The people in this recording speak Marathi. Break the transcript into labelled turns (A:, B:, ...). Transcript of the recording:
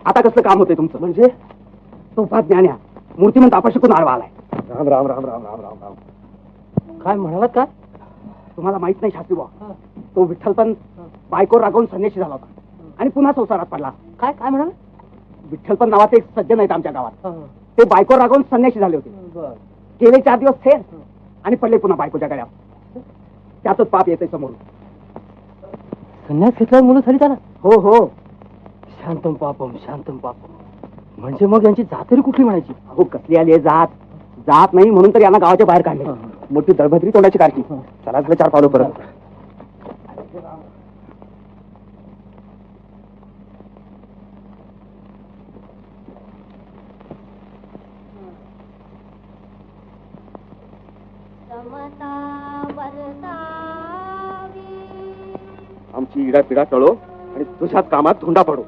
A: आता कसलं काम होतंय तुमचं? म्हणजे तोफात ज्ञान्या मूर्तिमंत आपा शिकून आडवा आलाय. राम राम राम राम राम राम राम.
B: काय म्हणालात काय?
A: तुम्हाला माहित नाही शास्त्री बुवा, तो विठ्ठल पण बायकोर रागवून संन्याशी झाला होता आणि पुन्हा संसारात पडला.
B: काय काय म्हणाल?
A: विठ्ठल पण नावाचे एक सज्जन आहेत आमच्या गावात. ते बायकोर रागवून संन्याशी झाले होते. गेले 4 दिवस थेर आणि पडले पुन्हा बायकोच्या गळ्यात. त्यातच पाप येते समोर.
B: संन्यास घेतल्यावर मुलं झाली त्याला?
A: हो हो.
B: शांतम पापम शांतम पापम. म्हणजे मग यांची जात तरी कुठली म्हणायची?
A: अहो कसली आली आहे जात? जात नाही म्हणून तर यांना गावाच्या बाहेर काढले. मोठी दळभद्री तोंडाची कारकी. चला 4 पावलं परत. आमची इडा पिडा टळो आणि तुझ्याच कामात धोंडा पडो.